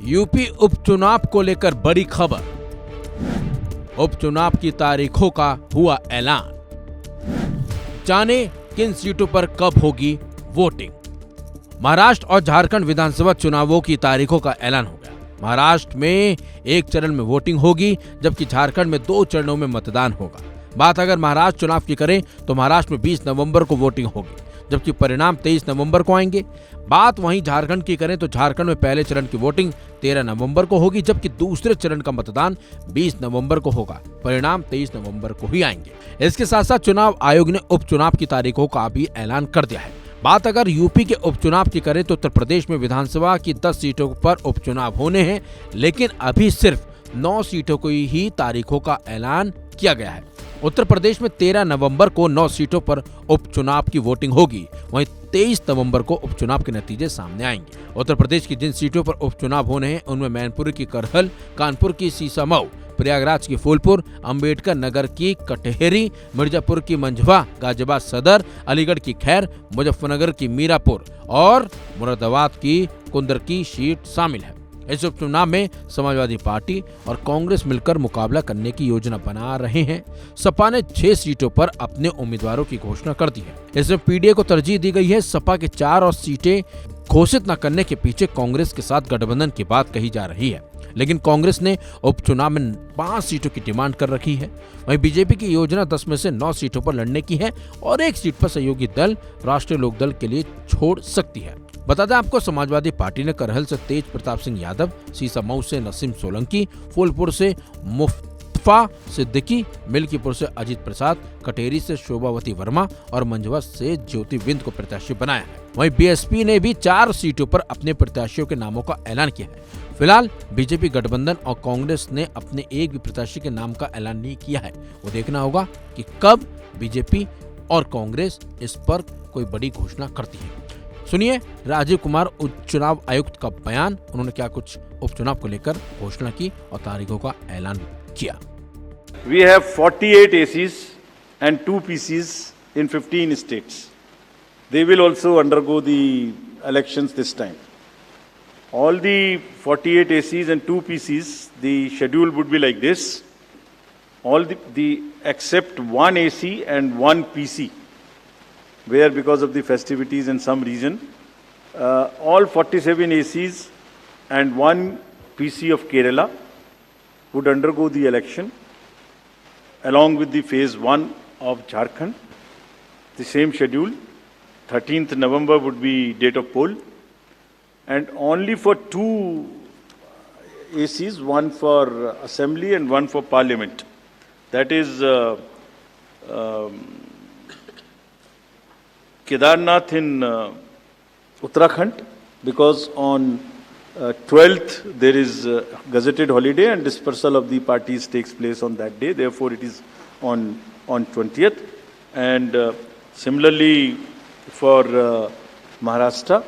UP उपचुनाव को लेकर बड़ी खबर। उपचुनाव की तारीखों का हुआ ऐलान। जाने किन सीटों पर कब होगी वोटिंग। महाराष्ट्र और झारखंड विधानसभा चुनावों की तारीखों का ऐलान हो गया। महाराष्ट्र में एक चरण में वोटिंग होगी, जबकि झारखंड में 2 चरणों में मतदान होगा। बात अगर महाराष्ट्र चुनाव की करें तो महाराष्ट्र में 20 नवंबर को वोटिंग होगी, जबकि परिणाम 23 नवंबर को आएंगे। बात वहीं झारखंड की करें तो झारखंड में पहले चरण की वोटिंग 13 नवंबर को होगी, जबकि दूसरे चरण का मतदान 20 नवंबर को होगा। परिणाम 23 नवंबर को ही आएंगे। इसके साथ साथ चुनाव आयोग ने उपचुनाव की तारीखों का भी ऐलान कर दिया है। बात अगर यूपी के उपचुनाव की करें तो उत्तर प्रदेश में विधानसभा की 10 सीटों पर उपचुनाव होने हैं, लेकिन अभी सिर्फ 9 सीटों की ही तारीखों का ऐलान किया गया है। उत्तर प्रदेश में 13 नवंबर को 9 सीटों पर उपचुनाव की वोटिंग होगी, वहीं 23 नवंबर को उपचुनाव के नतीजे सामने आएंगे। उत्तर प्रदेश की जिन सीटों पर उपचुनाव होने हैं उनमें मैनपुरी की करहल, कानपुर की सीसामऊ, प्रयागराज की फूलपुर, अंबेडकर नगर की कटहरी, मिर्जापुर की मंझवा, गाजियाबाद सदर, अलीगढ़ की खैर, मुजफ्फरनगर की मीरापुर और मुरादाबाद की कुंदर की सीट शामिल है। इस उपचुनाव में समाजवादी पार्टी और कांग्रेस मिलकर मुकाबला करने की योजना बना रहे हैं। सपा ने 6 सीटों पर अपने उम्मीदवारों की घोषणा कर दी है। इसमें पीडीए को तरजीह दी गई है। सपा के 4 और सीटें घोषित न करने के पीछे कांग्रेस के साथ गठबंधन की बात कही जा रही है, लेकिन कांग्रेस ने उपचुनाव में 5 सीटों की डिमांड कर रखी है। वहीं बीजेपी की योजना 10 में से 9 सीटों पर लड़ने की है और 1 सीट पर सहयोगी दल राष्ट्रीय लोकदल के लिए छोड़ सकती है। बता दें आपको, समाजवादी पार्टी ने करहल से तेज प्रताप सिंह यादव, सीसामऊ से नसीम सोलंकी, फूलपुर से मुफ्तफा सिद्दीकी, मिल्कीपुर से अजीत प्रसाद, कटेरी से शोभावती वर्मा और मंझवा से ज्योति बिंद को प्रत्याशी बनाया है। वहीं बीएसपी ने भी 4 सीटों पर अपने प्रत्याशियों के नामों का ऐलान किया है। फिलहाल बीजेपी गठबंधन और कांग्रेस ने अपने एक भी प्रत्याशी के नाम का ऐलान नहीं किया है। वो देखना होगा कि कब बीजेपी और कांग्रेस इस पर कोई बड़ी घोषणा करती है। सुनिए राजीव कुमार उपचुनाव आयुक्त का बयान। उन्होंने क्या कुछ उपचुनाव को लेकर घोषणा की और तारीखों का ऐलान किया। We have 48 ACs and 2 PCs in 15 states. They will also undergo the elections this time. All the 48 ACs and 2 PCs, the schedule would be like this. All the except 1 AC and 1 PC, where because of the festivities in some region, all 47 ACs and 1 PC of Kerala would undergo the election along with the phase 1 of Jharkhand. The same schedule, 13th November would be date of poll, and only for 2 ACs, one for assembly and one for parliament. That is Kedarnath in Uttarakhand, because on 12th there is gazetted holiday and dispersal of the parties takes place on that day. Therefore, it is on 20th. And similarly for Maharashtra,